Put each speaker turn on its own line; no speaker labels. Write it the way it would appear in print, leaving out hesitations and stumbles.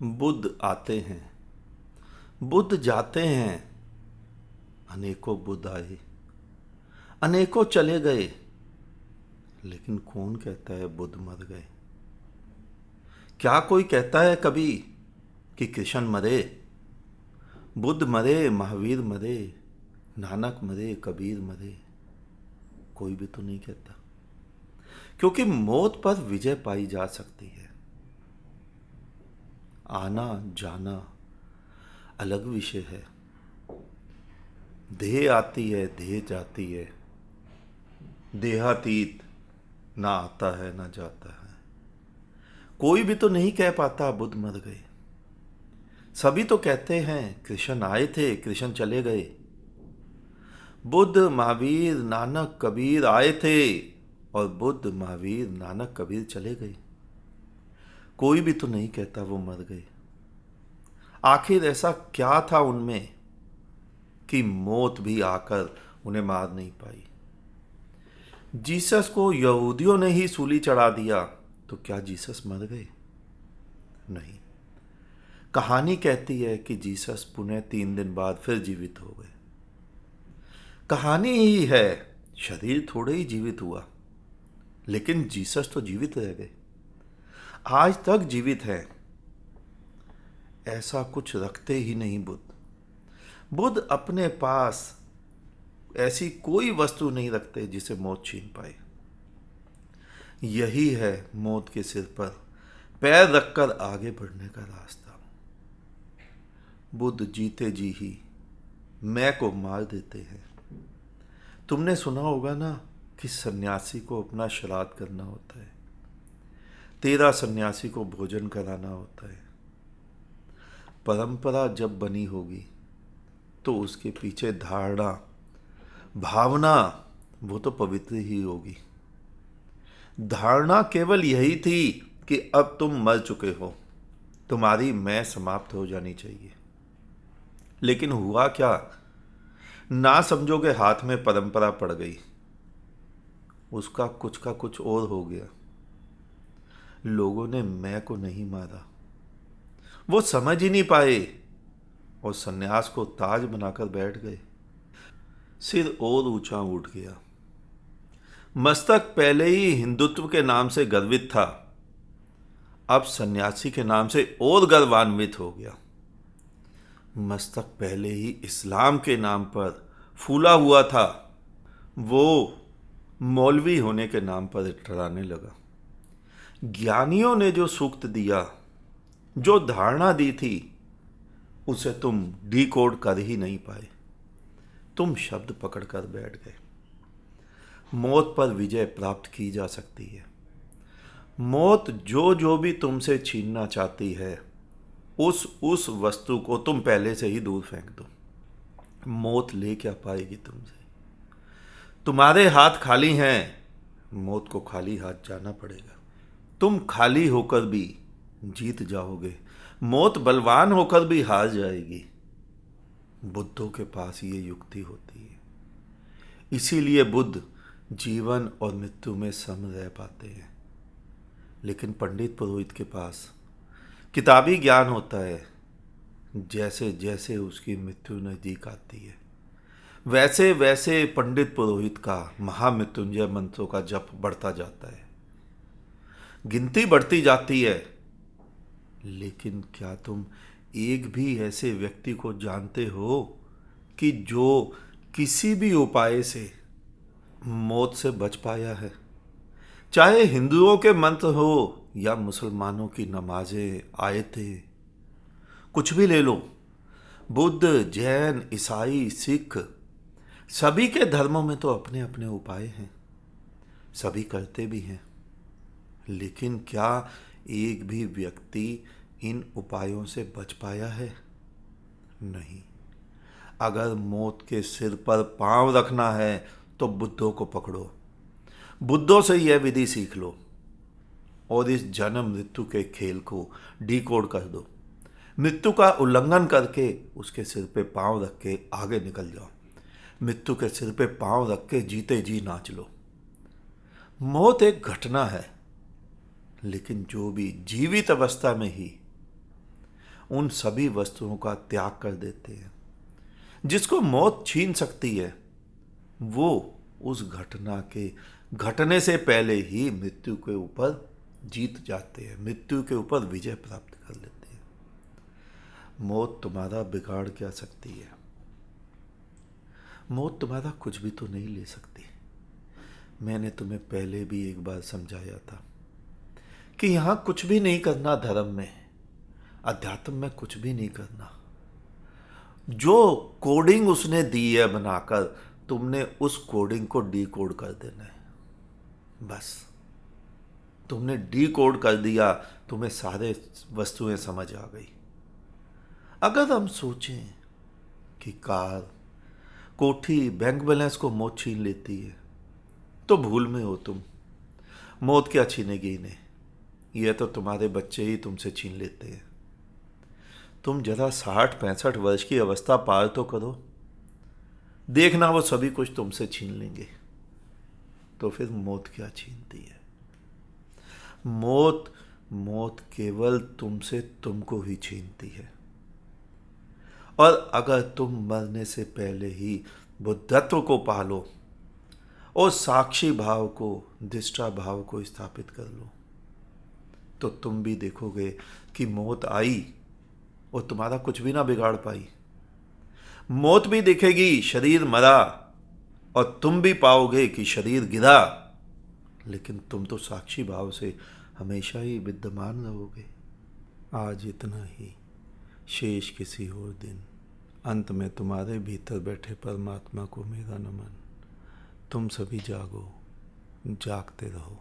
बुद्ध आते हैं, बुद्ध जाते हैं। अनेकों बुद्ध आए, अनेकों चले गए, लेकिन कौन कहता है बुद्ध मर गए? क्या कोई कहता है कभी कि कृष्ण मरे, बुद्ध मरे, महावीर मरे, नानक मरे, कबीर मरे? कोई भी तो नहीं कहता, क्योंकि मौत पर विजय पाई जा सकती है। आना जाना अलग विषय है। देह आती है, देह जाती है। देहातीत ना आता है ना जाता है। कोई भी तो नहीं कह पाता बुद्ध मर गए। सभी तो कहते हैं कृष्ण आए थे, कृष्ण चले गए। बुद्ध, महावीर, नानक, कबीर आए थे और बुद्ध, महावीर, नानक, कबीर चले गए। कोई भी तो नहीं कहता वो मर गए। आखिर ऐसा क्या था उनमें कि मौत भी आकर उन्हें मार नहीं पाई? जीसस को यहूदियों ने ही सूली चढ़ा दिया, तो क्या जीसस मर गए? नहीं। कहानी कहती है कि जीसस पुनः 3 दिन बाद फिर जीवित हो गए। कहानी ही है, शरीर थोड़े ही जीवित हुआ, लेकिन जीसस तो जीवित रह गए, आज तक जीवित है। ऐसा कुछ रखते ही नहीं बुद्ध। बुद्ध अपने पास ऐसी कोई वस्तु नहीं रखते जिसे मौत छीन पाए। यही है मौत के सिर पर पैर रखकर आगे बढ़ने का रास्ता। बुद्ध जीते जी ही मैं को मार देते हैं। तुमने सुना होगा ना कि सन्यासी को अपना श्राद्ध करना होता है, 13 सन्यासी को भोजन कराना होता है। परंपरा जब बनी होगी तो उसके पीछे धारणा, भावना वो तो पवित्र ही होगी। धारणा केवल यही थी कि अब तुम मर चुके हो, तुम्हारी मैं समाप्त हो जानी चाहिए। लेकिन हुआ क्या? ना समझोगे हाथ में परंपरा पड़ गई, उसका कुछ का कुछ और हो गया। लोगों ने मैं को नहीं मारा, वो समझ ही नहीं पाए और सन्यास को ताज बनाकर बैठ गए। सिर और ऊंचा उठ गया। मस्तक पहले ही हिंदुत्व के नाम से गर्वित था, अब सन्यासी के नाम से और गर्वान्वित हो गया। मस्तक पहले ही इस्लाम के नाम पर फूला हुआ था, वो मौलवी होने के नाम पर इटराने लगा। ज्ञानियों ने जो सूक्त दिया, जो धारणा दी थी, उसे तुम डिकोड कर ही नहीं पाए। तुम शब्द पकड़कर बैठ गए। मौत पर विजय प्राप्त की जा सकती है। मौत जो जो भी तुमसे छीनना चाहती है, उस वस्तु को तुम पहले से ही दूर फेंक दो। मौत ले क्या पाएगी तुमसे? तुम्हारे हाथ खाली हैं, मौत को खाली हाथ जाना पड़ेगा। तुम खाली होकर भी जीत जाओगे, मौत बलवान होकर भी हार जाएगी। बुद्धों के पास ये युक्ति होती है। इसीलिए बुद्ध जीवन और मृत्यु में सम रह पाते हैं। लेकिन पंडित पुरोहित के पास किताबी ज्ञान होता है। जैसे जैसे उसकी मृत्यु नजदीक आती है, वैसे वैसे पंडित पुरोहित का महामृत्युंजय मंत्रों का जप बढ़ता जाता है, गिनती बढ़ती जाती है। लेकिन क्या तुम एक भी ऐसे व्यक्ति को जानते हो कि जो किसी भी उपाय से मौत से बच पाया है? चाहे हिंदुओं के मंत्र हो या मुसलमानों की नमाजें, आयतें, कुछ भी ले लो। बुद्ध, जैन, ईसाई, सिख, सभी के धर्मों में तो अपने अपने उपाय हैं, सभी करते भी हैं। लेकिन क्या एक भी व्यक्ति इन उपायों से बच पाया है? नहीं। अगर मौत के सिर पर पांव रखना है तो बुद्धों को पकड़ो, बुद्धों से यह विधि सीख लो और इस जन्म मृत्यु के खेल को डिकोड कर दो। मृत्यु का उल्लंघन करके उसके सिर पे पांव रख के आगे निकल जाओ। मृत्यु के सिर पे पांव रख के जीते जी नाच लो। मौत एक घटना है, लेकिन जो भी जीवित अवस्था में ही उन सभी वस्तुओं का त्याग कर देते हैं। जिसको मौत छीन सकती है वो उस घटना के घटने से पहले ही मृत्यु के ऊपर जीत जाते हैं, मृत्यु के ऊपर विजय प्राप्त कर लेते हैं। मौत तुम्हारा बिगाड़ क्या सकती है? मौत तुम्हारा कुछ भी तो नहीं ले सकती। मैंने तुम्हें पहले भी एक बार समझाया था कि यहां कुछ भी नहीं करना, धर्म में, अध्यात्म में कुछ भी नहीं करना। जो कोडिंग उसने दी है बनाकर, तुमने उस कोडिंग को डीकोड कर देना है। बस तुमने डीकोड कर दिया, तुम्हें सारे वस्तुएं समझ आ गई। अगर हम सोचें कि कार, कोठी, बैंक बैलेंस को मौत छीन लेती है, तो भूल में हो तुम। मौत क्या छीनेगी इन्हें? यह तो तुम्हारे बच्चे ही तुमसे छीन लेते हैं। तुम जरा 60-65 वर्ष की अवस्था पार तो करो, देखना वो सभी कुछ तुमसे छीन लेंगे। तो फिर मौत क्या छीनती है? मौत केवल तुमसे तुमको ही छीनती है। और अगर तुम मरने से पहले ही बुद्धत्व को पालो और साक्षी भाव को, दृष्टा भाव को स्थापित कर लो, तो तुम भी देखोगे कि मौत आई और तुम्हारा कुछ भी ना बिगाड़ पाई। मौत भी दिखेगी, शरीर मरा, और तुम भी पाओगे कि शरीर गिरा, लेकिन तुम तो साक्षी भाव से हमेशा ही विद्यमान रहोगे। आज इतना ही, शेष किसी और दिन। अंत में तुम्हारे भीतर बैठे परमात्मा को मेरा नमन। तुम सभी जागो, जागते रहो।